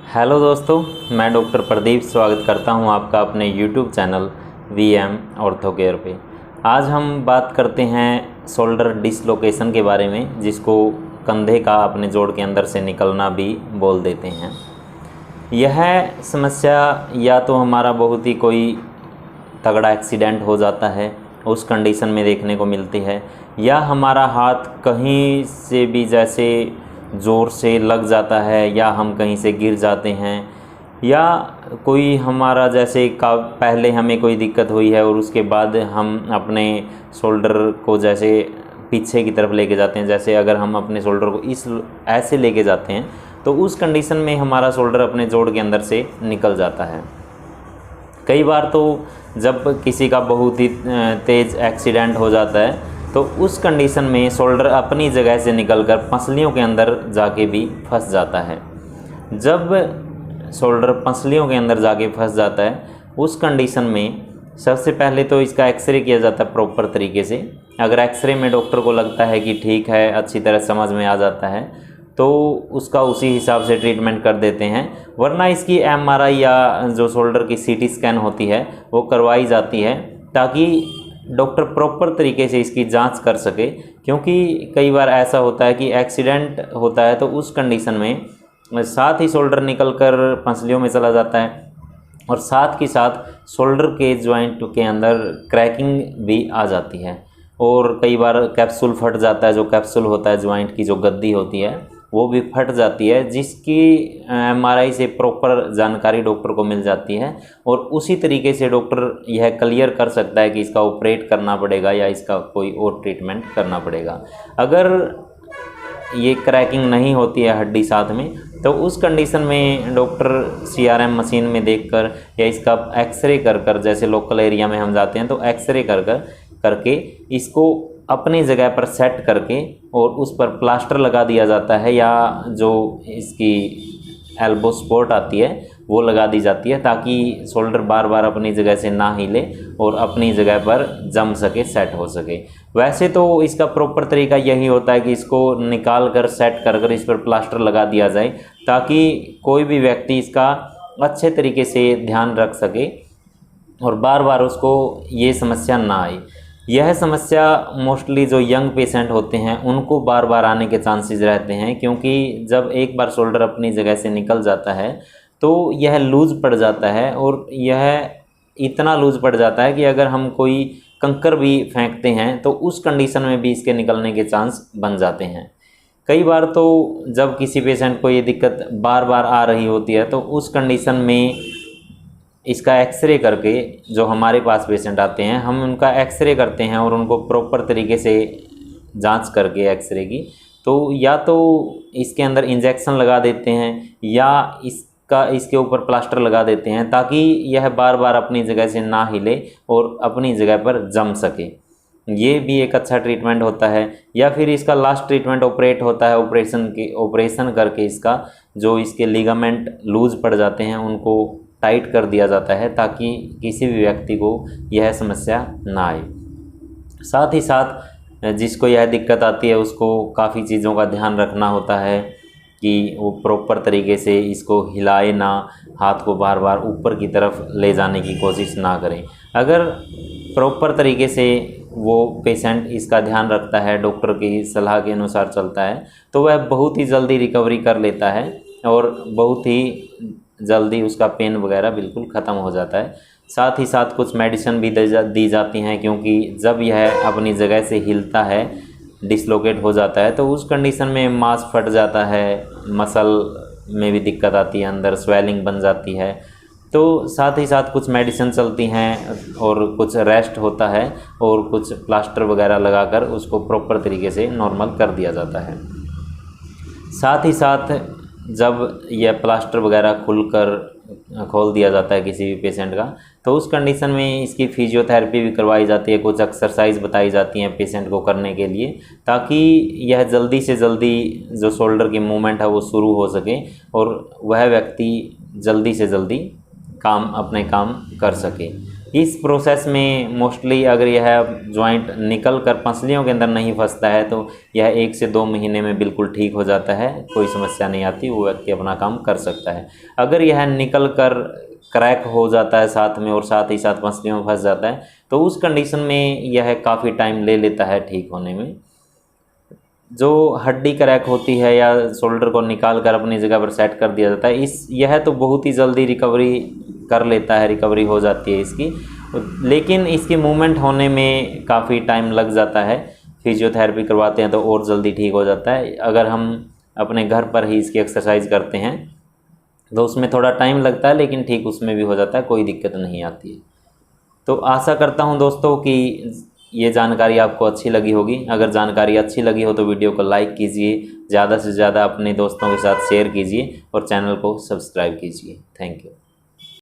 Hello दोस्तों, मैं doctor Pradeep स्वागत करता हूं आपका अपने YouTube channel VM ortho care पे। आज हम बात करते हैं शोल्डर डिसलोकेशन के बारे में, जिसको कंधे का अपने जोड़ के अंदर से निकलना भी बोल देते हैं। यह समस्या या तो हमारा बहुत ही कोई तगड़ा एक्सीडेंट हो जाता है उस कंडीशन में देखने को मिलती है, या हमारा हाथ कहीं से भी जैसे ज़ोर से लग जाता है, या हम कहीं से गिर जाते हैं, या कोई हमारा जैसे का पहले हमें कोई दिक्कत हुई है और उसके बाद हम अपने शोल्डर को जैसे पीछे की तरफ लेके जाते हैं। जैसे अगर हम अपने शोल्डर को इस ऐसे लेके जाते हैं तो उस कंडीशन में हमारा शोल्डर अपने जोड़ के अंदर से निकल जाता है। कई बार तो जब किसी का बहुत ही तेज़ एक्सीडेंट हो जाता है तो उस कंडीशन में शोल्डर अपनी जगह से निकलकर पसलियों के अंदर जाके भी फंस जाता है। जब शोल्डर पसलियों के अंदर जाके फंस जाता है उस कंडीशन में सबसे पहले तो इसका एक्सरे किया जाता है प्रॉपर तरीके से। अगर एक्सरे में डॉक्टर को लगता है कि ठीक है, अच्छी तरह समझ में आ जाता है, तो उसका उसी हिसाब से ट्रीटमेंट कर देते हैं। वरना इसकी एमआरआई या जो शोल्डर की सीटी स्कैन होती है वो करवाई जाती है, ताकि डॉक्टर प्रॉपर तरीके से इसकी जांच कर सके। क्योंकि कई बार ऐसा होता है कि एक्सीडेंट होता है तो उस कंडीशन में साथ ही शोल्डर निकलकर पसलियों में चला जाता है, और साथ के साथ शोल्डर के जॉइंट के अंदर क्रैकिंग भी आ जाती है, और कई बार कैप्सूल फट जाता है। जो कैप्सूल होता है जॉइंट की जो गद्दी होती है वो भी फट जाती है, जिसकी एमआरआई से प्रॉपर जानकारी डॉक्टर को मिल जाती है, और उसी तरीके से डॉक्टर यह क्लियर कर सकता है कि इसका ऑपरेट करना पड़ेगा या इसका कोई और ट्रीटमेंट करना पड़ेगा। अगर ये क्रैकिंग नहीं होती है हड्डी साथ में, तो उस कंडीशन में डॉक्टर सीआरएम मशीन में देखकर या इसका एक्सरे कर कर, जैसे लोकल एरिया में हम जाते हैं तो एक्सरे करके इसको अपनी जगह पर सेट करके और उस पर प्लास्टर लगा दिया जाता है, या जो इसकी एल्बो सपोर्ट आती है वो लगा दी जाती है, ताकि शोल्डर बार बार अपनी जगह से ना हिले और अपनी जगह पर जम सके, सेट हो सके। वैसे तो इसका प्रॉपर तरीका यही होता है कि इसको निकाल कर सेट कर इस पर प्लास्टर लगा दिया जाए, ताकि कोई भी व्यक्ति इसका अच्छे तरीके से ध्यान रख सके और बार बार उसको ये समस्या ना आए। यह समस्या मोस्टली जो यंग पेशेंट होते हैं उनको बार बार आने के चांसेस रहते हैं, क्योंकि जब एक बार शोल्डर अपनी जगह से निकल जाता है तो यह लूज़ पड़ जाता है, और यह इतना लूज़ पड़ जाता है कि अगर हम कोई कंकर भी फेंकते हैं तो उस कंडीशन में भी इसके निकलने के चांस बन जाते हैं। कई बार तो जब किसी पेशेंट को ये दिक्कत बार बार आ रही होती है तो उस कंडीशन में इसका एक्सरे करके, जो हमारे पास पेशेंट आते हैं हम उनका एक्सरे करते हैं और उनको प्रॉपर तरीके से जांच करके एक्सरे की, तो या तो इसके अंदर इंजेक्शन लगा देते हैं या इसके ऊपर प्लास्टर लगा देते हैं, ताकि यह बार बार अपनी जगह से ना हिले और अपनी जगह पर जम सके। ये भी एक अच्छा ट्रीटमेंट होता है। या फिर इसका लास्ट ट्रीटमेंट ऑपरेट होता है। ऑपरेशन करके इसका जो इसके लिगामेंट लूज़ पड़ जाते हैं उनको टाइट कर दिया जाता है, ताकि किसी भी व्यक्ति को यह समस्या ना आए। साथ ही साथ जिसको यह दिक्कत आती है उसको काफ़ी चीज़ों का ध्यान रखना होता है कि वो प्रॉपर तरीके से इसको हिलाए ना, हाथ को बार बार ऊपर की तरफ ले जाने की कोशिश ना करें। अगर प्रॉपर तरीके से वो पेशेंट इसका ध्यान रखता है, डॉक्टर की सलाह के अनुसार चलता है, तो वह बहुत ही जल्दी रिकवरी कर लेता है और बहुत ही जल्दी उसका पेन वगैरह बिल्कुल ख़त्म हो जाता है। साथ ही साथ कुछ मेडिसिन भी दी जाती हैं, क्योंकि जब यह अपनी जगह से हिलता है, डिसलोकेट हो जाता है, तो उस कंडीशन में मांस फट जाता है, मसल में भी दिक्कत आती है, अंदर स्वेलिंग बन जाती है। तो साथ ही साथ कुछ मेडिसिन चलती हैं और कुछ रेस्ट होता है और कुछ प्लास्टर वगैरह लगाकर उसको प्रॉपर तरीके से नॉर्मल कर दिया जाता है। साथ ही साथ जब यह प्लास्टर वगैरह खोल दिया जाता है किसी भी पेशेंट का, तो उस कंडीशन में इसकी फिजियोथेरेपी भी करवाई जाती है। कुछ एक्सरसाइज बताई जाती हैं पेशेंट को करने के लिए, ताकि यह जल्दी से जल्दी जो शोल्डर की मूवमेंट है वो शुरू हो सके और वह व्यक्ति जल्दी से जल्दी अपने काम कर सके। इस प्रोसेस में मोस्टली अगर यह जॉइंट निकल कर पसलियों के अंदर नहीं फंसता है तो यह 1 से 2 महीने में बिल्कुल ठीक हो जाता है, कोई समस्या नहीं आती, वो व्यक्ति अपना काम कर सकता है। अगर यह निकल कर क्रैक हो जाता है साथ में और साथ ही साथ पसलियों में फंस जाता है तो उस कंडीशन में यह काफ़ी टाइम ले लेता है ठीक होने में। जो हड्डी क्रैक होती है या शोल्डर को निकाल कर अपनी जगह पर सेट कर दिया जाता है, यह तो बहुत ही जल्दी रिकवरी कर लेता है, रिकवरी हो जाती है इसकी, लेकिन इसकी मूवमेंट होने में काफ़ी टाइम लग जाता है। फिजियोथेरेपी करवाते हैं तो और जल्दी ठीक हो जाता है। अगर हम अपने घर पर ही इसकी एक्सरसाइज करते हैं तो उसमें थोड़ा टाइम लगता है, लेकिन ठीक उसमें भी हो जाता है, कोई दिक्कत नहीं आती है। तो आशा करता हूं दोस्तों कि ये जानकारी आपको अच्छी लगी होगी। अगर जानकारी अच्छी लगी हो तो वीडियो को लाइक कीजिए, ज़्यादा से ज़्यादा अपने दोस्तों के साथ शेयर कीजिए और चैनल को सब्सक्राइब कीजिए। Thank you.